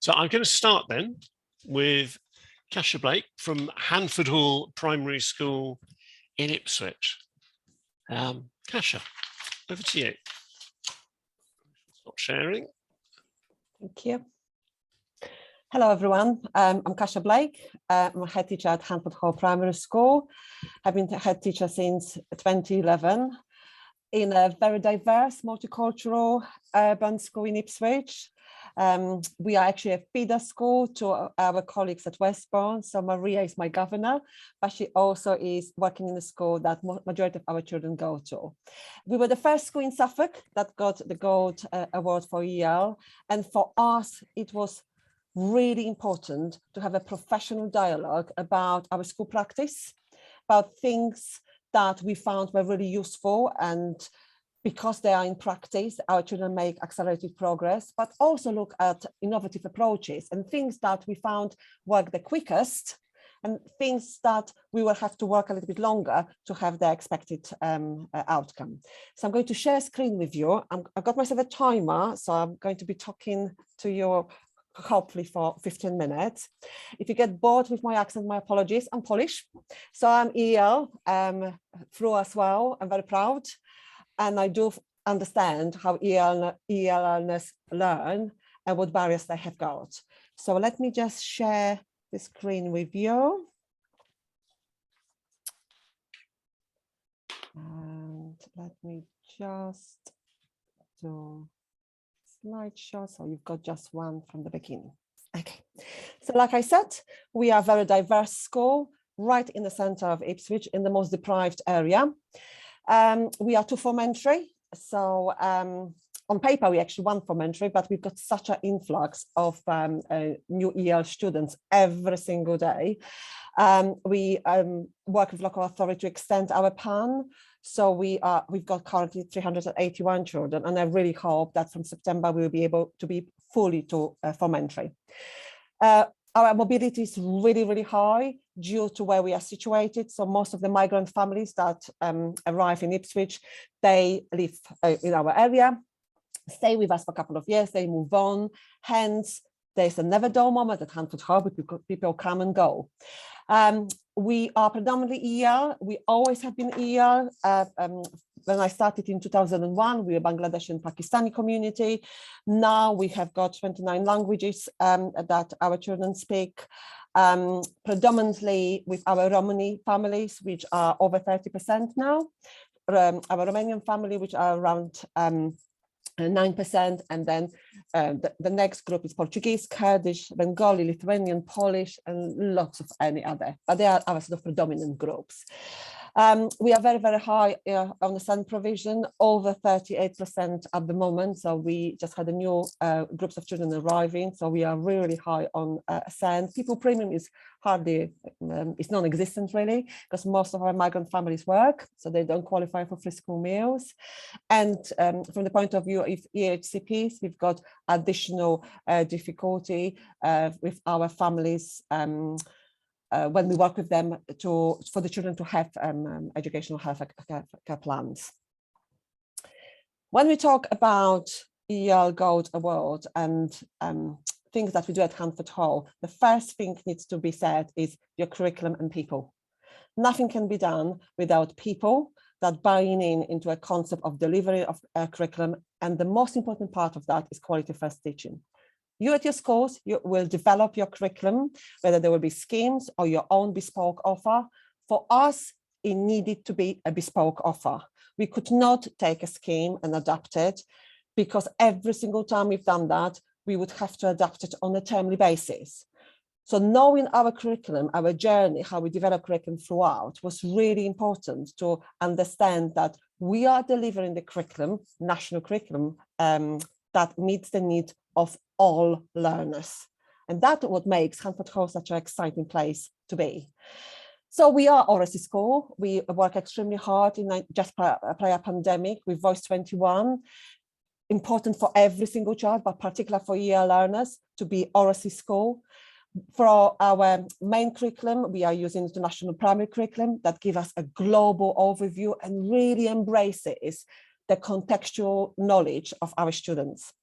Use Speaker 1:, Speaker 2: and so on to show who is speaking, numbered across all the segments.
Speaker 1: So I'm going to start then with Kasia Blake from Handford Hall Primary School in Ipswich. Kasia, over to you. Stop sharing.
Speaker 2: Thank you. Hello, everyone. I'm Kasia Blake. I'm a head teacher at Handford Hall Primary School. I've been head teacher since 2011 in a very diverse, multicultural urban school in Ipswich. We are actually a feeder school to our colleagues at Westbourne. So Maria is my governor, but she also is working in the school that majority of our children go to. We were the first school in Suffolk that got the Gold Award for EL. And for us, it was really important to have a professional dialogue about our school practice, about things that we found were really useful, and because they are in practice, our children make accelerated progress, but also look at innovative approaches and things that we found work the quickest and things that we will have to work a little bit longer to have the expected outcome. So I'm going to share a screen with you. I've got myself a timer, so I'm going to be talking to you hopefully for 15 minutes. If you get bored with my accent, my apologies. I'm Polish, so I'm EL through as well. I'm very proud, and I do understand how EL learners learn and what barriers they have got. So let me just share the screen with you. And let me just do slideshow, so you've got just one from the beginning. Okay, so like I said, we are a very diverse school right in the center of Ipswich, in the most deprived area. We are 2 formentary, so on paper we actually 1 formentary, but we've got such an influx of new EL students every single day. We work with local authority to extend our PAN. So we've got currently 381 children, and I really hope that from September we will be able to be fully to formentary. Our mobility is really, really high due to where we are situated. So most of the migrant families that arrive in Ipswich, they live in our area, stay with us for a couple of years, they move on. Hence, there's a never dull moment at Handford Hall, but people come and go. We are predominantly EL. We always have been EL. When I started in 2001, we were Bangladeshi and Pakistani community. Now we have got 29 languages that our children speak, predominantly with our Romani families, which are over 30% now. Our Romanian family, which are around 9%, and then the next group is Portuguese, Kurdish, Bengali, Lithuanian, Polish, and lots of any other, but they are our sort of predominant groups. We are very, very high on the SEND provision, over 38% at the moment. So we just had a new groups of children arriving. So we are really high on SEND. People premium is hardly, it's non-existent really, because most of our migrant families work, so they don't qualify for free school meals. And from the point of view of EHCPs, we've got additional difficulty with our families when we work with them for the children to have educational health care plans. When we talk about EL Gold Award and things that we do at Handford Hall, the first thing needs to be said is your curriculum and people. Nothing can be done without people that buying into a concept of delivery of a curriculum. And the most important part of that is quality first teaching. You at your schools, you will develop your curriculum, whether there will be schemes or your own bespoke offer. For us, it needed to be a bespoke offer. We could not take a scheme and adapt it, because every single time we've done that, we would have to adapt it on a termly basis. So knowing our curriculum, our journey, how we develop curriculum throughout was really important to understand that we are delivering the curriculum, national curriculum, that meets the need of all learners. And that's what makes Handford Hall such an exciting place to be. So we are RSE school. We work extremely hard in just prior pandemic with Voice 21. Important for every single child, but particularly for EL learners to be RSE school. For our main curriculum, we are using the national primary curriculum that gives us a global overview and really embraces the contextual knowledge of our students.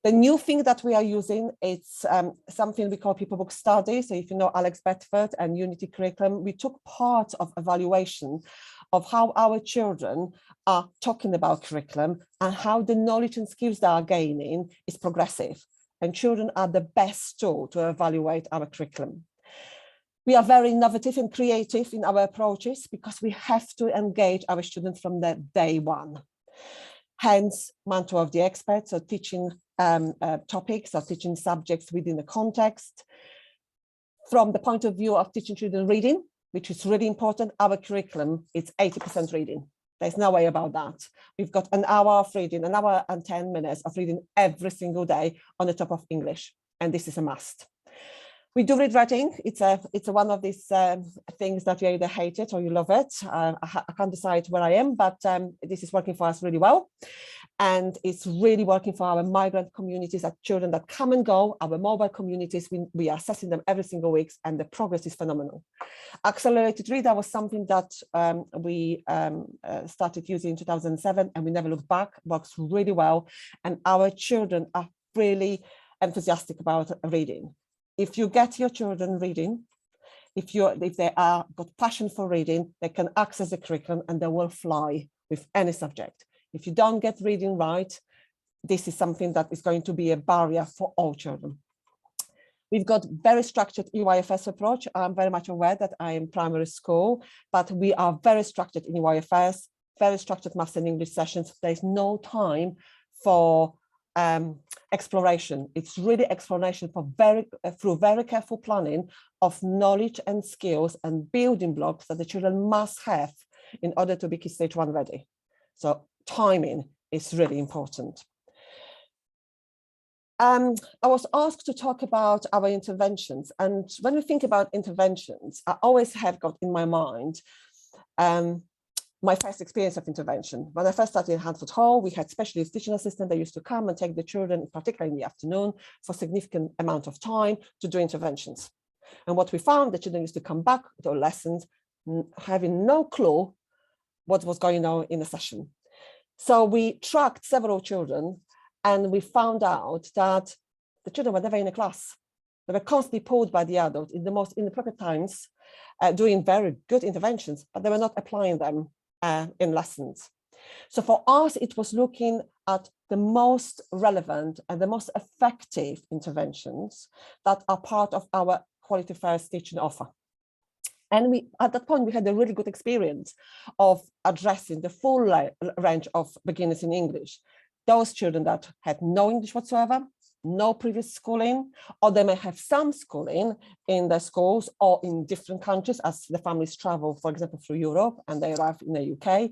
Speaker 2: The new thing that we are using, it's something we call people book study. So if you know Alex Bedford and Unity Curriculum, we took part of evaluation of how our children are talking about curriculum and how the knowledge and skills they are gaining is progressive. And children are the best tool to evaluate our curriculum. We are very innovative and creative in our approaches because we have to engage our students from the day one. Hence, mantle of the experts, so teaching topics or teaching subjects within the context. From the point of view of teaching children reading, which is really important, our curriculum is 80% reading. There's no way about that. We've got an hour of reading, an hour and 10 minutes of reading every single day on the top of English, and this is a must. We do read writing. It's one of these things that you either hate it or you love it. I can't decide where I am, but this is working for us really well. And it's really working for our migrant communities, our children that come and go, our mobile communities. We are assessing them every single week, and the progress is phenomenal. Accelerated Reader was something that we started using in 2007, and we never looked back. Works really well, and our children are really enthusiastic about reading. If you get your children reading, if they are got passion for reading, they can access the curriculum and they will fly with any subject. If you don't get reading right, this is something that is going to be a barrier for all children. We've got very structured EYFS approach. I'm very much aware that I am primary school, but we are very structured in EYFS, very structured maths and English sessions. There's no time for exploration. It's really exploration for through very careful planning of knowledge and skills and building blocks that the children must have in order to be Key Stage 1 ready. So timing is really important. I was asked to talk about our interventions, and when we think about interventions, I always have got in my mind my first experience of intervention. When I first started in Handford Hall, we had specialist teaching assistants that used to come and take the children, particularly in the afternoon, for a significant amount of time to do interventions. And what we found, the children used to come back to lessons having no clue what was going on in the session. So we tracked several children, and we found out that the children were never in a class. They were constantly pulled by the adult in the most inappropriate times, doing very good interventions, but they were not applying them in lessons. So for us, it was looking at the most relevant and the most effective interventions that are part of our quality first teaching offer. And at that point, we had a really good experience of addressing the full range of beginners in English. Those children that had no English whatsoever, no previous schooling, or they may have some schooling in their schools or in different countries as the families travel, for example, through Europe and they arrive in the UK.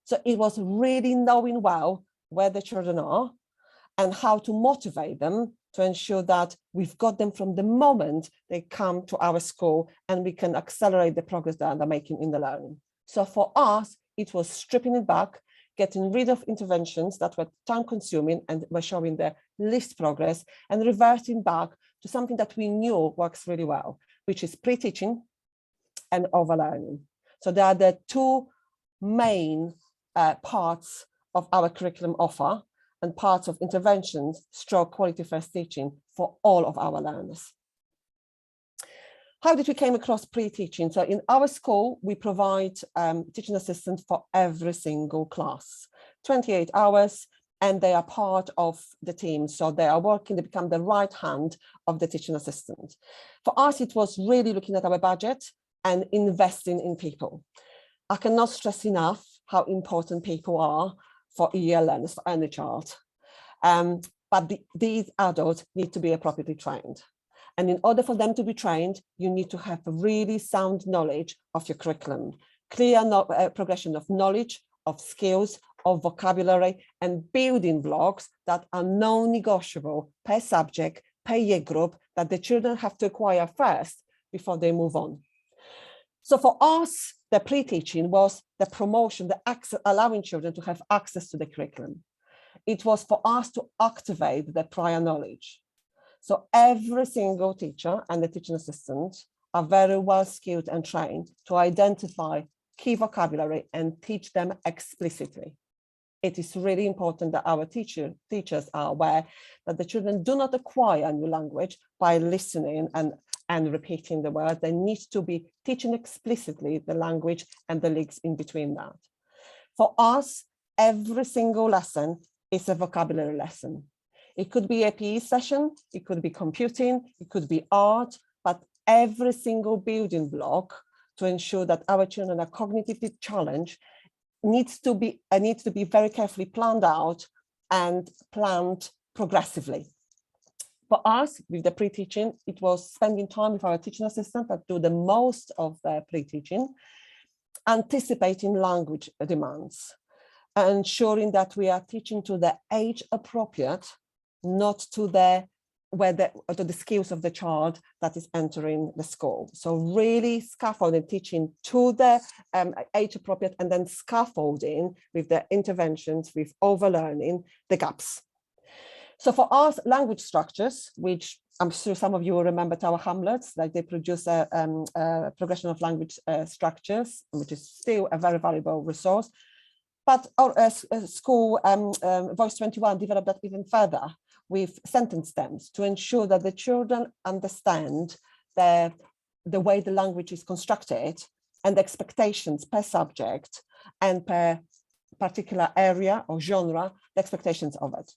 Speaker 2: So it was really knowing well where the children are and how to motivate them to ensure that we've got them from the moment they come to our school and we can accelerate the progress that they're making in the learning. So for us, it was stripping it back, getting rid of interventions that were time consuming and were showing the least progress, and reverting back to something that we knew works really well, which is pre-teaching and overlearning. So they are the two main parts of our curriculum offer and parts of interventions stroke quality first teaching for all of our learners. How did we came across pre-teaching? So in our school, we provide teaching assistants for every single class, 28 hours, and they are part of the team. So they are working, they become the right hand of the teaching assistant. For us, it was really looking at our budget and investing in people. I cannot stress enough how important people are for EL learners, for any child. But these adults need to be appropriately trained. And in order for them to be trained, you need to have a really sound knowledge of your curriculum, clear progression of knowledge, of skills, of vocabulary, and building blocks that are non-negotiable per subject, per year group, that the children have to acquire first before they move on. So for us, the pre-teaching was the promotion, the access, allowing children to have access to the curriculum. It was for us to activate the prior knowledge. So every single teacher and the teaching assistant are very well skilled and trained to identify key vocabulary and teach them explicitly. it is really important that our teachers are aware that the children do not acquire a new language by listening and repeating the word. They need to be teaching explicitly the language and the links in between that. For us, every single lesson is a vocabulary lesson. It could be a PE session, it could be computing, it could be art, but every single building block to ensure that our children are cognitively challenged needs to be very carefully planned out and planned progressively. For us, with the pre-teaching, it was spending time with our teaching assistants that do the most of their pre-teaching, anticipating language demands, ensuring that we are teaching to the age appropriate, not to the skills of the child that is entering the school. So really scaffolding teaching to the age appropriate, and then scaffolding with the interventions, with overlearning the gaps. So for us, language structures, which I'm sure some of you will remember Tower Hamlets, like they produce a progression of language structures, which is still a very valuable resource. But our school, Voice 21, developed that even further with sentence stems to ensure that the children understand the way the language is constructed and the expectations per subject and per particular area or genre, the expectations of it.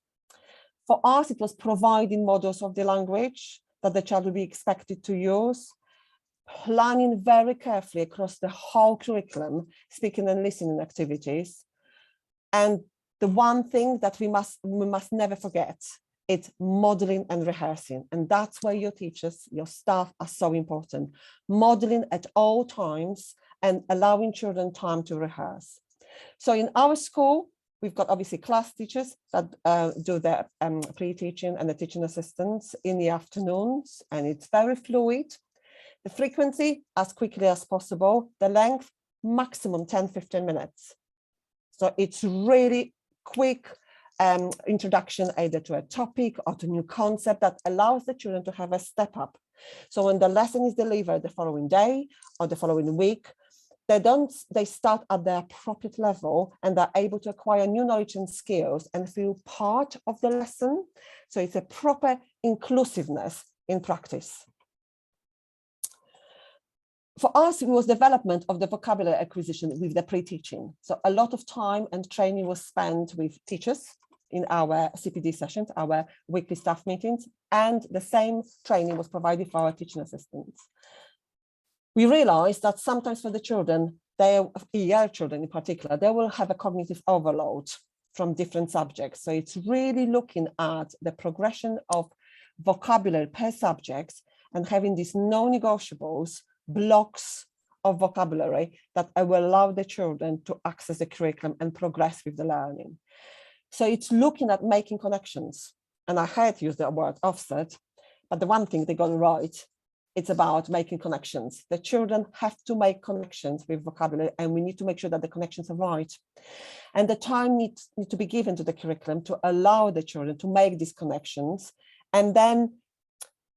Speaker 2: For us, it was providing models of the language that the child will be expected to use, planning very carefully across the whole curriculum, speaking and listening activities. And the one thing that we must never forget, it's modeling and rehearsing. And that's where your teachers, your staff are so important. Modeling at all times and allowing children time to rehearse. So in our school, we've got obviously class teachers that do their pre-teaching and the teaching assistants in the afternoons, and it's very fluid. The frequency, as quickly as possible. The length, maximum 10-15 minutes. So it's really quick introduction either to a topic or to a new concept that allows the children to have a step up. So when the lesson is delivered the following day or the following week, they start at the appropriate level and are able to acquire new knowledge and skills and feel part of the lesson. So it's a proper inclusiveness in practice. For us, it was development of the vocabulary acquisition with the pre-teaching. So a lot of time and training was spent with teachers in our CPD sessions, our weekly staff meetings, and the same training was provided for our teaching assistants. We realized that sometimes for the children, ER children in particular, they will have a cognitive overload from different subjects. So it's really looking at the progression of vocabulary per subject and having these non-negotiables, blocks of vocabulary that will allow the children to access the curriculum and progress with the learning. So it's looking at making connections. And I had used the word offset, but the one thing they got right, it's about making connections. The children have to make connections with vocabulary, and we need to make sure that the connections are right. And the time needs to be given to the curriculum to allow the children to make these connections and then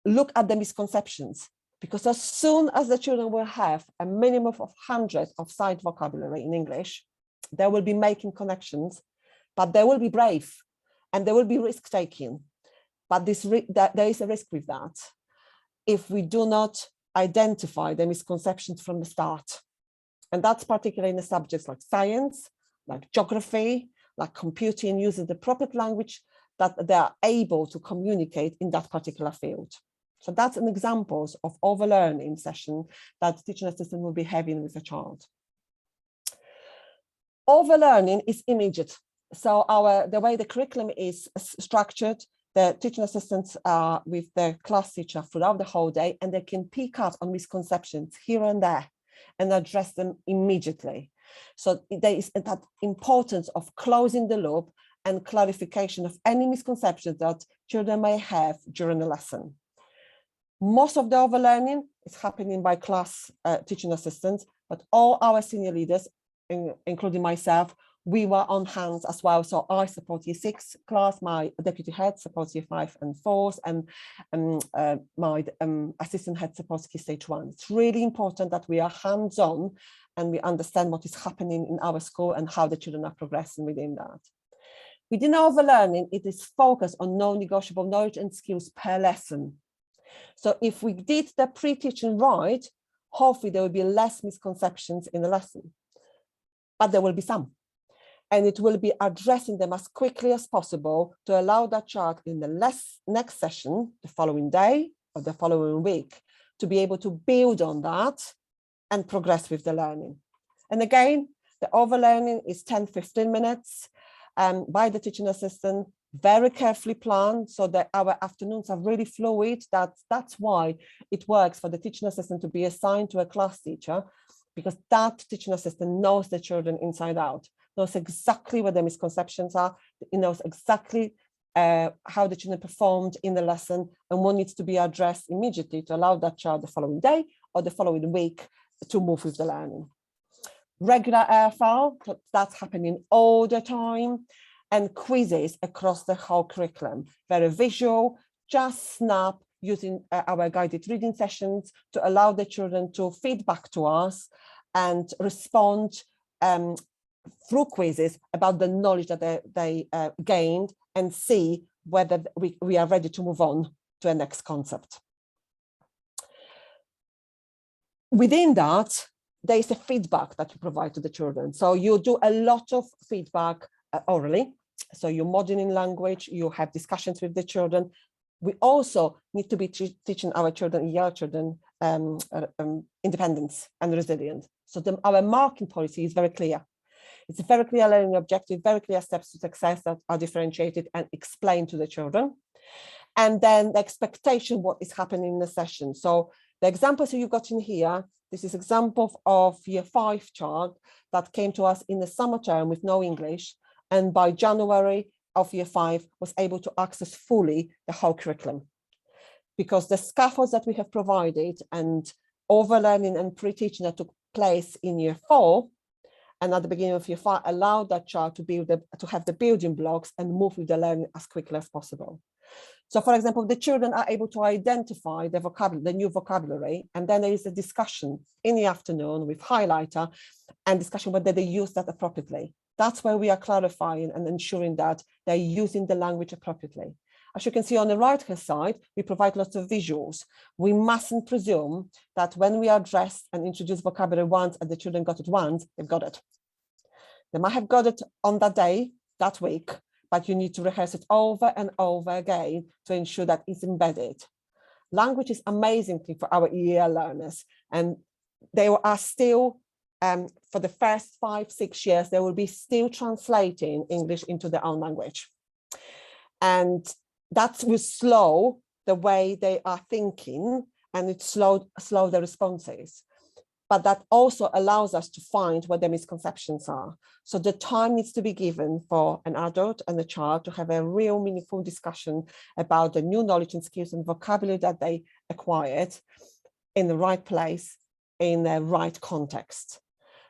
Speaker 2: look at the misconceptions. Because as soon as the children will have a minimum of 100 of sight vocabulary in English, they will be making connections, but they will be brave and they will be risk-taking. But there is a risk with that if we do not identify the misconceptions from the start. And that's particularly in the subjects like science, like geography, like computing, using the appropriate language that they are able to communicate in that particular field. So that's an example of overlearning session that teaching assistant will be having with a child. Overlearning is immediate. So the way the curriculum is structured, the teaching assistants are with the class teacher throughout the whole day, and they can pick up on misconceptions here and there and address them immediately. So there is that importance of closing the loop and clarification of any misconceptions that children may have during the lesson. Most of the overlearning is happening by class teaching assistants, but all our senior leaders, including myself, we were on hands as well. So I support Year 6 class, my deputy head supports Year 5 and 4s, and my assistant head supports Key Stage 1. It's really important that we are hands-on and we understand what is happening in our school and how the children are progressing within that. Within overlearning, it is focused on non-negotiable knowledge and skills per lesson. So if we did the pre-teaching right, hopefully there will be less misconceptions in the lesson, but there will be some. And it will be addressing them as quickly as possible to allow that child in the next session, the following day or the following week, to be able to build on that and progress with the learning. And again, the overlearning is 10-15 minutes by the teaching assistant, very carefully planned so that our afternoons are really fluid. That's why it works for the teaching assistant to be assigned to a class teacher, because that teaching assistant knows the children inside out, knows exactly what the misconceptions are, it knows exactly how the children performed in the lesson and what needs to be addressed immediately to allow that child the following day or the following week to move with the learning. Regular AFL, that's happening all the time, and quizzes across the whole curriculum, very visual, just snap, using our guided reading sessions to allow the children to feed back to us and respond through quizzes about the knowledge that they gained and see whether we are ready to move on to a next concept. Within that, there is a feedback that you provide to the children. So you do a lot of feedback orally. So you're modeling language, you have discussions with the children. We also need to be teaching our children, young children, independence and resilience. So our marking policy is very clear. It's a very clear learning objective, very clear steps to success that are differentiated and explained to the children. And then the expectation, what is happening in the session. So the examples you've got in here, this is example of Year 5 child that came to us in the summer term with no English. And by January of Year 5 was able to access fully the whole curriculum. Because the scaffolds that we have provided and overlearning and pre-teaching that took place in Year 4 and at the beginning of Year 5 allowed that child to have the building blocks and move with the learning as quickly as possible. So, for example, the children are able to identify the vocabulary, the new vocabulary, and then there is a discussion in the afternoon with highlighter and discussion whether they use that appropriately. That's where we are clarifying and ensuring that they're using the language appropriately. As you can see on the right-hand side, we provide lots of visuals. We mustn't presume that when we address and introduce vocabulary once and the children got it once, they've got it. They might have got it on that day, that week, but you need to rehearse it over and over again to ensure that it's embedded. Language is amazing thing for our EL learners, and they are still, for the first 5-6 years, they will be still translating English into their own language. And that will slow the way they are thinking, and it slow the responses. But that also allows us to find what the misconceptions are. So the time needs to be given for an adult and a child to have a real meaningful discussion about the new knowledge and skills and vocabulary that they acquired in the right place, in the right context.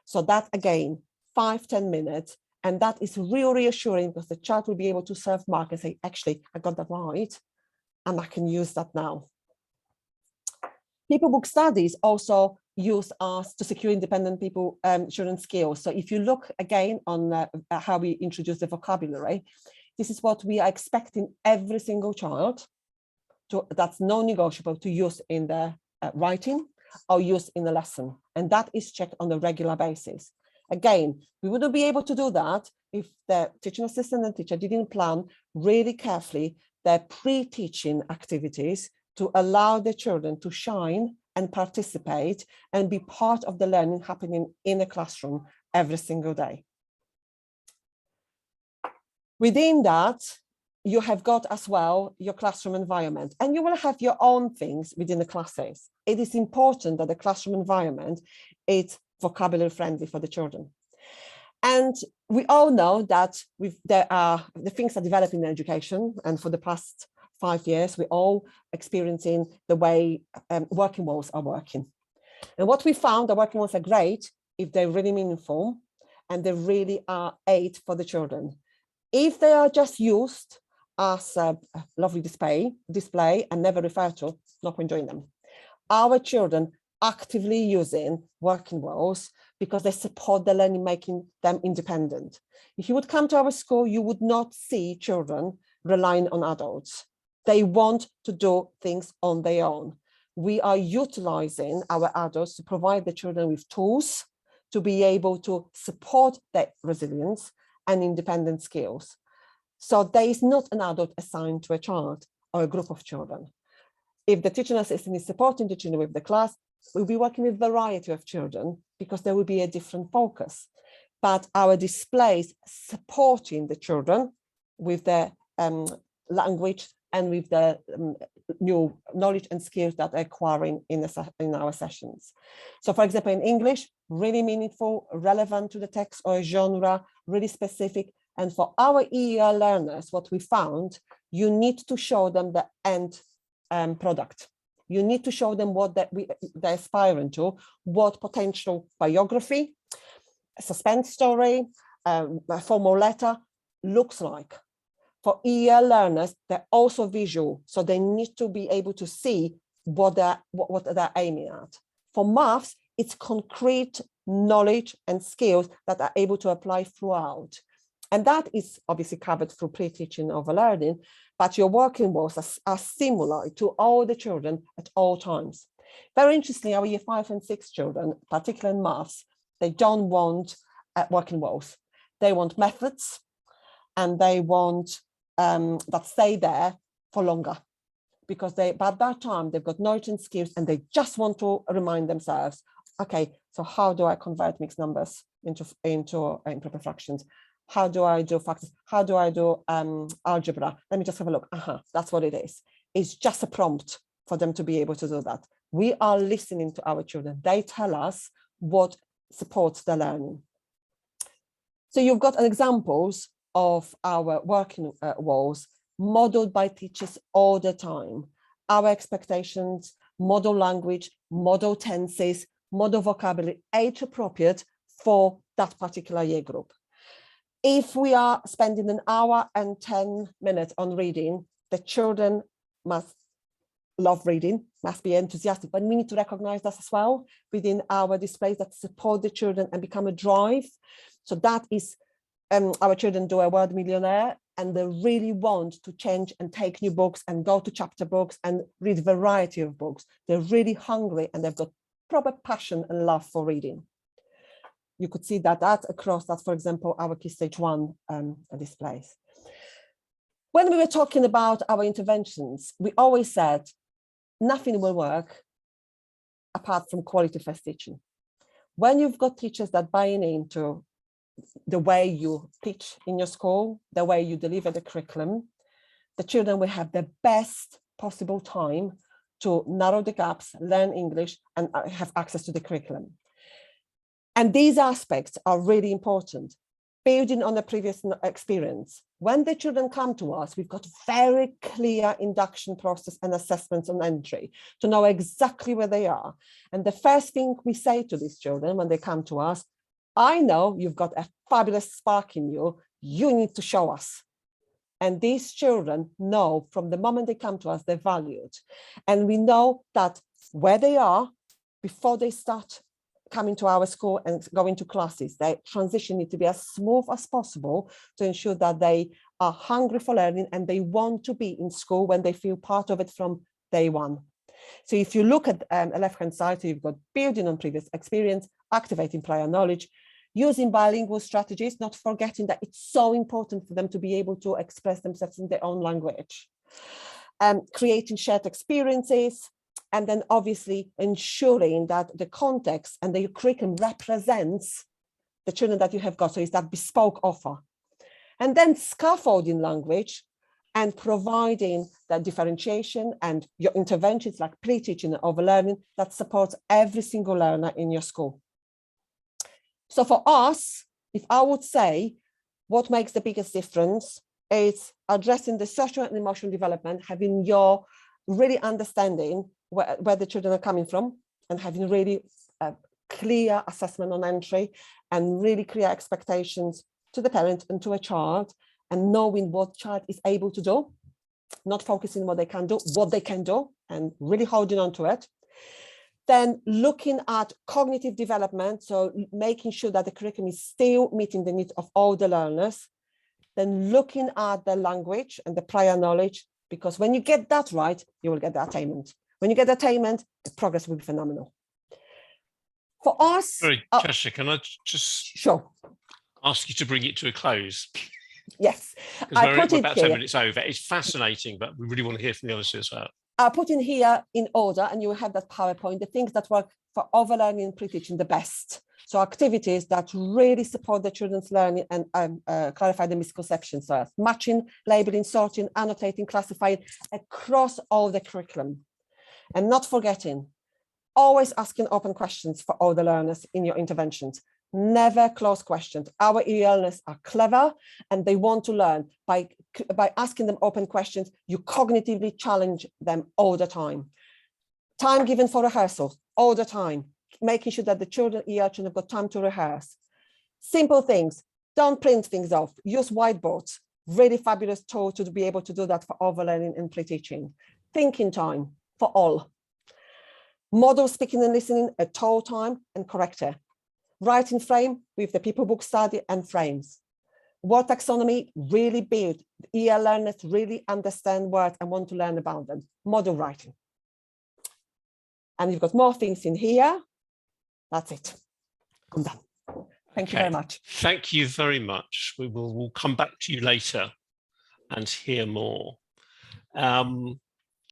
Speaker 2: So that, again, 5-10 minutes, and that is real reassuring because the child will be able to self-mark and say, actually, I got that right, and I can use that now. People book studies also use us to secure independent children's skills. So if you look again on how we introduce the vocabulary, this is what we are expecting every single child that's non-negotiable to use in the writing or use in the lesson. And that is checked on a regular basis. Again, we wouldn't be able to do that if the teaching assistant and teacher didn't plan really carefully their pre-teaching activities to allow the children to shine and participate and be part of the learning happening in the classroom every single day. Within that, you have got as well your classroom environment, and you will have your own things within the classes. It is important that the classroom environment is vocabulary friendly for the children. And we all know that the things are developing in education, and for the past 5 years, we're all experiencing the way working walls are working. And what we found, the working walls are great if they're really meaningful and they really are aid for the children. If they are just used as a lovely display and never referred to, not enjoying them. Our children actively using working walls because they support the learning, making them independent. If you would come to our school, you would not see children relying on adults. They want to do things on their own. We are utilizing our adults to provide the children with tools to be able to support their resilience and independent skills. So there is not an adult assigned to a child or a group of children. If the teaching assistant is supporting the children with the class, we'll be working with a variety of children because there will be a different focus. But our displays supporting the children with their language and with the new knowledge and skills that they're acquiring in our sessions. So for example, in English, really meaningful, relevant to the text or genre, really specific. And for our EEL learners, what we found, you need to show them the end product. You need to show them what they're aspiring to, what potential biography, suspense story, a formal letter looks like. For EEL learners, they're also visual, so they need to be able to see what they're aiming at. For maths, it's concrete knowledge and skills that are able to apply throughout. And that is obviously covered through pre-teaching overlearning, but your working walls are similar to all the children at all times. Very interestingly, our year 5 and 6 children, particularly in maths, they don't want working walls. They want methods, and they want that stay there for longer, because by that time they've got knowledge and skills and they just want to remind themselves, okay, so how do I convert mixed numbers into improper fractions? How do I do factors? How do I do algebra? Let me just have a look. That's what it is. It's just a prompt for them to be able to do that. We are listening to our children. They tell us what supports their learning. So you've got examples of our working walls modeled by teachers all the time. Our expectations, model language, model tenses, model vocabulary, age appropriate for that particular year group. If we are spending an hour and 10 minutes on reading, the children must love reading, must be enthusiastic, but we need to recognize that as well within our displays that support the children and become a drive. So that is, our children do a word millionaire, and they really want to change and take new books and go to chapter books and read a variety of books. They're really hungry and they've got proper passion and love for reading. You could see that across that, for example, our Key Stage 1 displays. When we were talking about our interventions, we always said nothing will work apart from quality first teaching. When you've got teachers that buying into the way you teach in your school, the way you deliver the curriculum, the children will have the best possible time to narrow the gaps, learn English, and have access to the curriculum. And these aspects are really important. Building on the previous experience, when the children come to us, we've got very clear induction process and assessments on entry to know exactly where they are. And the first thing we say to these children when they come to us, I know you've got a fabulous spark in you, you need to show us. And these children know from the moment they come to us, they're valued. And we know that where they are, before they start coming to our school and going to classes, their transition needs to be as smooth as possible to ensure that they are hungry for learning and they want to be in school when they feel part of it from day one. So if you look at the left-hand side, so you've got building on previous experience, activating prior knowledge, using bilingual strategies, not forgetting that it's so important for them to be able to express themselves in their own language, creating shared experiences, and then obviously ensuring that the context and the curriculum represents the children that you have got. So it's that bespoke offer. And then scaffolding language and providing that differentiation and your interventions like pre-teaching and overlearning that supports every single learner in your school. So for us, if I would say what makes the biggest difference is addressing the social and emotional development, having your really understanding where the children are coming from and having really clear assessment on entry and really clear expectations to the parent and to a child, and knowing what child is able to do, not focusing on what they can do, what they can do, and really holding on to it. Then looking at cognitive development, so making sure that the curriculum is still meeting the needs of all the learners. Then looking at the language and the prior knowledge, because when you get that right, you will get the attainment. When you get the attainment, the progress will be phenomenal. For us,
Speaker 1: Sorry, Kasia, can I just
Speaker 2: sure,
Speaker 1: ask you to bring it to a close?
Speaker 2: yes,
Speaker 1: Because we're
Speaker 2: put it
Speaker 1: about 10
Speaker 2: here.
Speaker 1: minutes over. It's fascinating, but we really want to hear from the others as well.
Speaker 2: I put in here in order, and you will have that PowerPoint, the things that work for overlearning and pre-teaching the best. So activities that really support the children's learning and clarify the misconceptions. So matching, labeling, sorting, annotating, classifying across all the curriculum. And not forgetting, always asking open questions for all the learners in your interventions. Never close questions. Our learners are clever and they want to learn. By asking them open questions, you cognitively challenge them all the time. Time given for rehearsals all the time, making sure that the children have got time to rehearse. Simple things, don't print things off, use whiteboards. Really fabulous tool to be able to do that for overlearning and pre-teaching. Thinking time for all. Model speaking and listening at all time and corrector. Writing frame with the people book study and frames. Word taxonomy, really build. EL learners really understand words and want to learn about them. Model writing. And you've got more things in here. That's it. I'm done. Thank you very much.
Speaker 1: Thank you very much. We'll come back to you later and hear more.